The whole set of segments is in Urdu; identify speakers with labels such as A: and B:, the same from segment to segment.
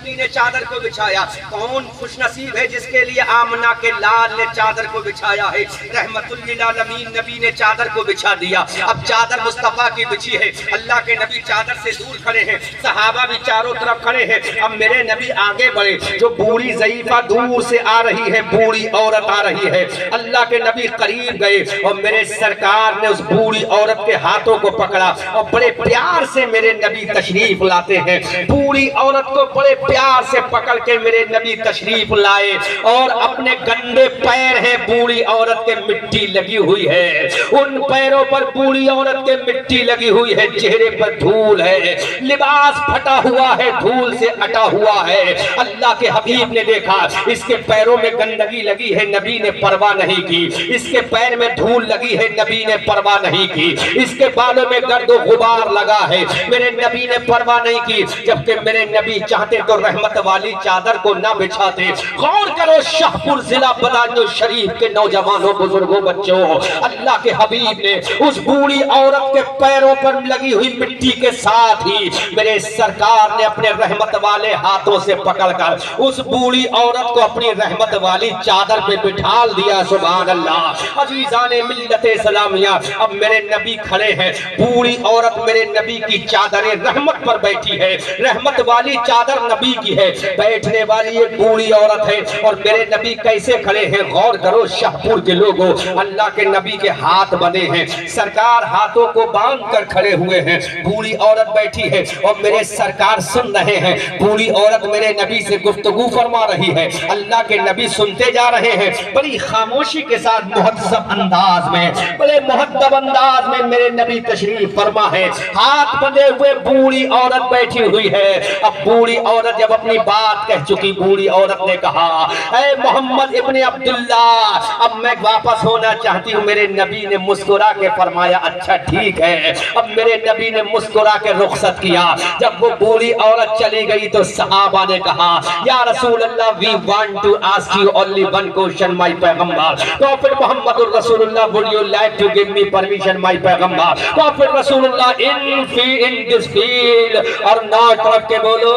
A: نبی نے چادر کو بچھایا. کون خوش نصیب ہے جس کے لیے آمنہ کے لال نے چادر کو بچھایا ہے. رحمت للعالمین نبی نے چادر کو بچھا دیا. اب چادر مصطفیٰ کی بچھی ہے. اللہ کے نبی چادر سے دور کھڑے ہیں, صحابہ بھی چاروں طرف کھڑے ہیں. اب میرے نبی آگے بڑھے. جو بوڑھی ضعیفہ دور سے آ رہی ہے, بوڑھی عورت آ رہی ہے, اللہ کے نبی قریب گئے اور میرے سرکار نے اس بوڑھی عورت کے ہاتھوں کو پکڑا اور بڑے پیار سے میرے نبی تشریف لاتے ہیں. بوڑھی عورت کو بڑے پیار سے پکڑ کے میرے نبی تشریف لائے اور اپنے گندے پیر ہیں بوڑھی عورت کے مٹی لگی ہوئی ہے, ان پیروں پر بوڑھی عورت کے مٹی لگی ہوئی ہے, چہرے پر دھول ہے, لباس پھٹا ہوا ہے, دھول سے اٹا ہوا ہے. اللہ کے حبیب نے دیکھا اس کے پیروں میں گندگی لگی ہے, نبی نے پرواہ نہیں کی. اس کے پیر میں دھول لگی ہے, نبی نے پرواہ نہیں کی. اس کے بالوں میں گرد و غبار لگا ہے, میرے نبی نے پرواہ نہیں کی. جبکہ میرے نبی چاہتے تو رحمت والی چادر کو نہ بچھاتے. غور کرو شاہپور ضلع بدایوں شریف کے نوجوانوں, بزرگوں, بچوں, اللہ کے حبیب نے اس بوڑھی عورت کے پیروں پر لگی ہوئی مٹی کے ساتھ ہی میرے سرکار نے اپنے رحمت والے ہاتھوں سے پکڑ کر اس بوڑھی عورت کو اپنی رحمت والی چادر پہ بٹھال دیا. سبحان اللہ. عزیزان ملت اسلامیہ, اب میرے نبی کھڑے ہیں, بوڑھی عورت میرے نبی کی چادر رحمت پر بیٹھی ہے. رحمت والی چادر نبی کی ہے, بیٹھنے والی ایک بوڑھی عورت ہے. اور میرے نبی کیسے کھڑے ہیں غور کرو شاہپور کے لوگوں. اللہ کے نبی کے ہاتھ بنے ہیں, سرکار ہاتھوں کو باندھ کر کھڑے ہوئے ہیں, بوڑھی عورت بیٹھی ہے اور میرے سرکار سن رہے ہیں. بوڑھی عورت میرے نبی سے گفتگو فرما رہی ہے, اللہ کے نبی سنتے جا رہے ہیں. بڑی خاموشی کے ساتھ مہذب انداز میں, بڑے مہذب انداز میں میرے نبی تشریف فرما ہے. ہاتھ بندے ہوئے بوڑھی عورت بیٹھی ہوئی ہے. اب بوڑھی عورت جب اپنی بات کہہ چکی, بوڑھی عورت نے کہا, اے محمد ابن عبداللہ, اب میں واپس ہونا چاہتی ہوں. میرے نبی نے مسکرا کے فرمایا, اچھا ٹھیک ہے. اب میرے نبی نے مسکرا کے رخصت کیا. جب وہ بوڑھی عورت چلی گئی تو صحابہ نے کہا, یا رسول اللہ, we want to ask you only one question, my پیغمبر. Prophet Muhammad Rasul Allah, would you like to give me permission, my پیغمبر. Prophet Rasul Allah, in this field or not. طرف کے بولو,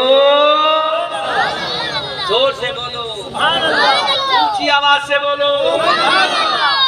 A: زور سے بولو, اونچی آواز سے بولو.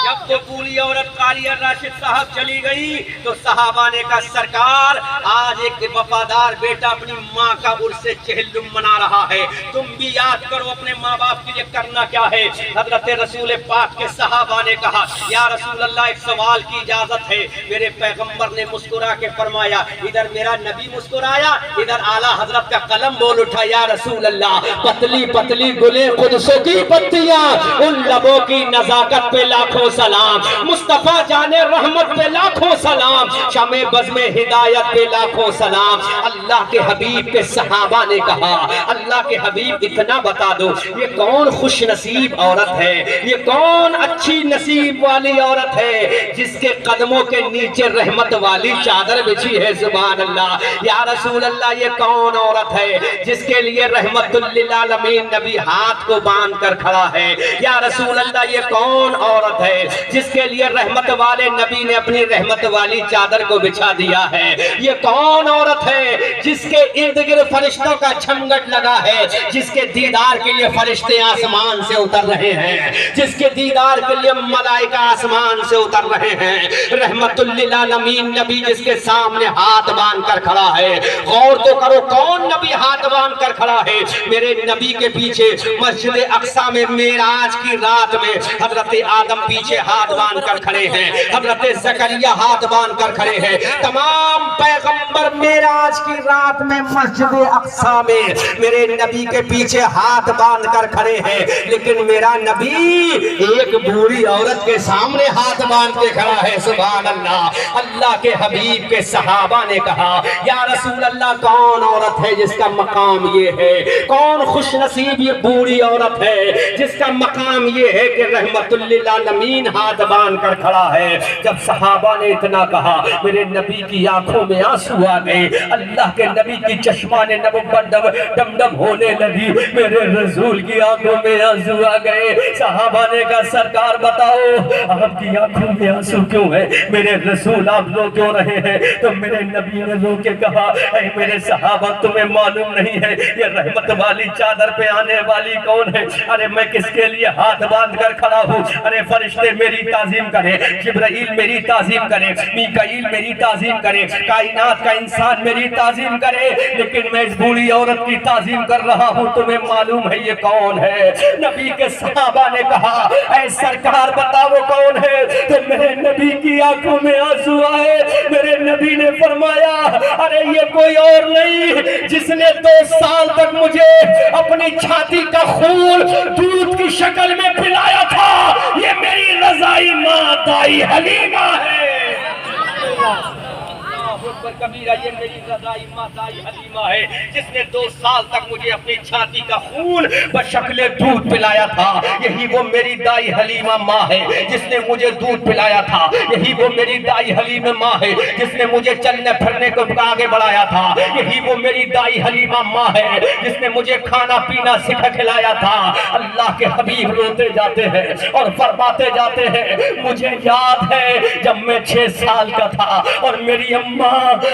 A: جب وہ بوڑھی عورت قاری راشد صاحب چلی گئی تو صحابہ نے کہا, سرکار آج ایک وفادار بیٹا اپنی ماں کا عرس چہلم منا رہا ہے, تم بھی یاد کرو اپنے ماں باپ کے لیے کرنا کیا ہے. حضرت رسول پاک کے صحابہ نے کہا, یا رسول اللہ, ایک سوال کی اجازت ہے. میرے پیغمبر نے مسکرا کے فرمایا, ادھر میرا نبی مسکرایا, ادھر اعلیٰ حضرت کا قلم بول اٹھا, یا رسول اللہ, پتلی پتلی گلے قدسوں کی پتیاں, ان لبوں کی نزاکت پہ لاکھوں سلام, مصطفیٰ جانے رحمت پہ لاکھوں سلام, شمع بزم ہدایت پہ لاکھوں سلام. اللہ کے حبیب کے صحابہ نے کہا, اللہ کے حبیب اتنا بتا دو, یہ کون خوش نصیب عورت ہے, یہ کون اچھی نصیب والی عورت ہے جس کے قدموں کے نیچے رحمت والی چادر بچھی ہے. سبحان اللہ. یا رسول اللہ, یہ کون عورت ہے جس کے لیے رحمت للعالمین نبی ہاتھ کو باندھ کر کھڑا ہے. یا رسول اللہ, یہ کون عورت ہے جس کے لیے رحمت والے نبی نے اپنی رحمت والی چادر کو بچھا دیا ہے. یہ کون عورت ہے جس کے ارد گرد فرشتوں کا چھمگٹ لگا ہے, جس کے دیدار کے لیے فرشتے آسمان سے اتر رہے ہیں, جس کے دیدار کے لیے ملائکہ آسمان سے اتر رہے ہیں. رحمت للعالمین نبی جس کے سامنے ہاتھ باندھ کر کھڑا ہے. غور تو کرو, کون نبی ہاتھ باندھ کر کھڑا ہے. میرے نبی کے پیچھے مسجد اقصی میں معراج کی رات میں حضرت آدم پیچھے ہاتھ باندھ کر کھڑے ہیں, حضرت زکریا ہاتھ باندھ کر کھڑے ہیں. تمام پیغمبر معراج کی رات میں مسجد اقصی میں میرے نبی کے پیچھے ہاتھ باندھ کر کھڑے ہیں, لیکن میرا نبی ایک بوڑھی عورت کے سامنے ہاتھ باندھ کے کھڑا ہے. سبحان اللہ. اللہ کے حبیب کے صحابہ نے کہا, یا رسول اللہ, کون عورت ہے جس کا مقام یہ ہے, کون خوش نصیب یہ بوڑھی عورت ہے جس کا مقام یہ ہے کہ رحمت للعالمین ہاتھ باندھ کر کھڑا ہے. جب صحابہ نے اتنا کہا, میرے نبی کی آنکھوں میں آنسو آ گئے، اللہ کے نبی کی چشمان نبوت ڈم ڈم ہونے لگی، میرے رسول کی آنکھوں میں آنسو آ گئے۔ صحابہ نے کہا سرکار بتاؤ آپ کی آنکھوں میں آنسو کیوں ہے؟ میرے رسول آپ رو کیوں رہے ہیں؟ تو میرے نبی نے رو کے کہا اے میرے صحابہ تمہیں معلوم نہیں ہے یہ رحمت والی چادر پہ آنے والی کون ہے؟ ارے میں کس کے لیے ہاتھ باندھ کر کھڑا ہوں؟ ارے فرشتے میری تعظیم کریں، جبرائیل میری تعظیم کرے، میکائیل میری تعظیم کرے، کائنات کا انسان میری تعظیم کرے، لیکن میں اس بوڑھی عورت کی تعظیم کر رہا ہوں، تمہیں معلوم ہے یہ کون ہے؟ نبی کے صحابہ نے کہا اے سرکار بتا وہ کون ہے؟ تو میرے نبی کی آنکھوں میں آنسو آئے، میرے نبی نے فرمایا ارے یہ کوئی اور نہیں جس نے 2 سال تک مجھے اپنی چھاتی کا خون دودھ کی شکل میں پلایا تھا، یہ میری رضائی ماں دائی حلیمہ ہے۔ کبیرہ یہ میری رضائی ماں دائی حلیمہ ہے جس نے 2 سال تک مجھے اپنی چھاتی کا خون بشکل دودھ پلایا تھا، یہی وہ میری دائی حلیمہ ماں ہے جس نے مجھے دودھ پلایا تھا، یہی وہ میری دائی حلیمہ ماں ہے جس نے مجھے چلنے پھرنے کو آگے بڑھایا تھا، یہی وہ میری دائی حلیمہ ماں ہے جس نے مجھے کھانا پینا سکھا کھلایا تھا۔ اللہ کے حبیب روتے جاتے ہیں اور فرماتے جاتے ہیں مجھے یاد ہے جب میں 6 سال کا تھا اور میری اماں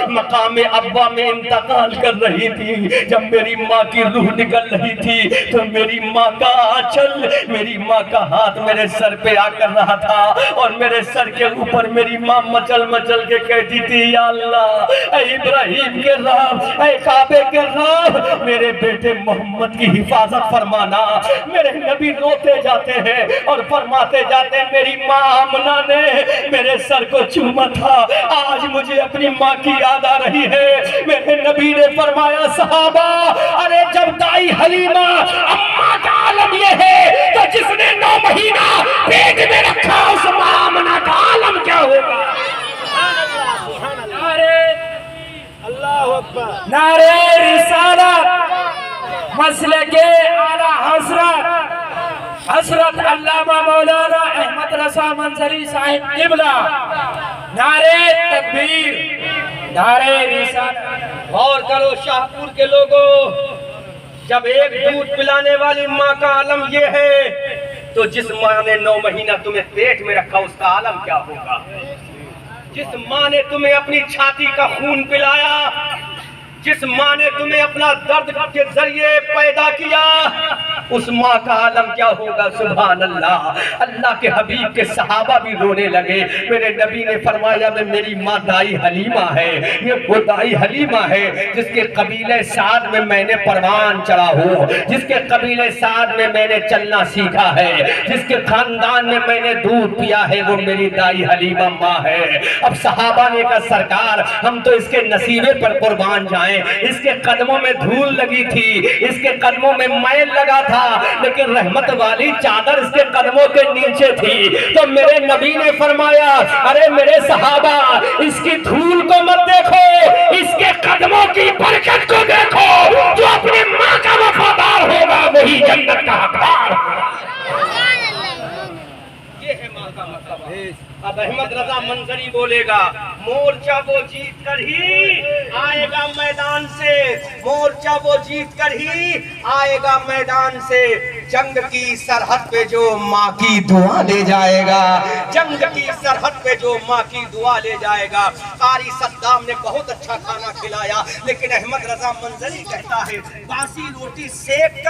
A: مقام ابا میں انتقال کر رہی تھی، جب میری ماں کی روح نکل رہی تھی تو میری ماں کا آنچل، میری ماں کا ہاتھ میرے سر پہ آ کر رہا تھا اور میرے سر کے اوپر میری ماں مچل مچل کے کہتی تھی یا اللہ اے ابراہیم کے رب، اے کعبے کے رب میرے بیٹے محمد کی حفاظت فرمانا۔ میرے نبی روتے جاتے ہیں اور فرماتے جاتے ہیں میری ماں آمنہ نے میرے سر کو چوما تھا، آج مجھے اپنی ماں کی یاد آ رہی ہے۔ میرے نبی نے فرمایا صحابہ ارے جب دائی حلیمہ اماں کا عالم یہ ہے تو جس نے 9 مہینہ پیٹ میں رکھا اس ماں آمنہ کا عالم کیا ہوگا؟
B: نعرہ رسالت مسلک اعلی حضرت علامہ مولانا احمد رضا منظری صاحب قبلہ، نعرہ تکبیر، نعرہ رسالت۔
A: غور کرو شاہپور کے لوگوں، جب ایک دودھ پلانے والی ماں کا عالم یہ ہے تو جس ماں نے 9 مہینہ تمہیں پیٹ میں رکھا اس کا عالم کیا ہوگا؟ جس ماں نے تمہیں اپنی چھاتی کا خون پلایا، جس ماں نے تمہیں اپنا درد کے ذریعے پیدا کیا، اس ماں کا عالم کیا ہوگا؟ سبحان اللہ۔ اللہ کے حبیب کے صحابہ بھی رونے لگے۔ میرے نبی نے فرمایا میں میری ماں دائی حلیمہ ہے، یہ وہ دائی حلیمہ ہے جس کے قبیلہ سعد میں میں نے پروان چڑھا ہوں، جس کے قبیلہ سعد میں میں نے چلنا سیکھا ہے، جس کے خاندان میں میں نے دودھ پیا ہے، وہ میری دائی حلیمہ ماں ہے۔ اب صحابہ نے کہا سرکار ہم تو اس کے نصیبے پر قربان جائیں، اس کے قدموں میں دھول لگی تھی، اس کے قدموں میں میل لگا تھا، لیکن رحمت والی چادر اس کے قدموں کے نیچے تھی۔ تو میرے نبی نے فرمایا ارے میرے صحابہ اس کی دھول کو مت دیکھو، اس کے قدموں کی برکت کو دیکھو، جو اپنی ماں کا وفادار ہوگا وہی جنت کا حقدار ہوگا۔ یہ ہے ماں کا مطلب۔ اب احمد رضا منظری بولے گا مورچہ وہ جیت کر ہی آئے گا میدان سے، مورچہ وہ جیت کر ہی آئے گا میدان سے، جنگ کی سرحد پہ جو ماں کی دعا لے جائے گا، جنگ کی سرحد پہ جو ماں کی دعا لے جائے گا۔ قاری صدام نے بہت اچھا کھانا کھلایا لیکن احمد رضا منظری کہتا ہے باسی روٹی سیک کر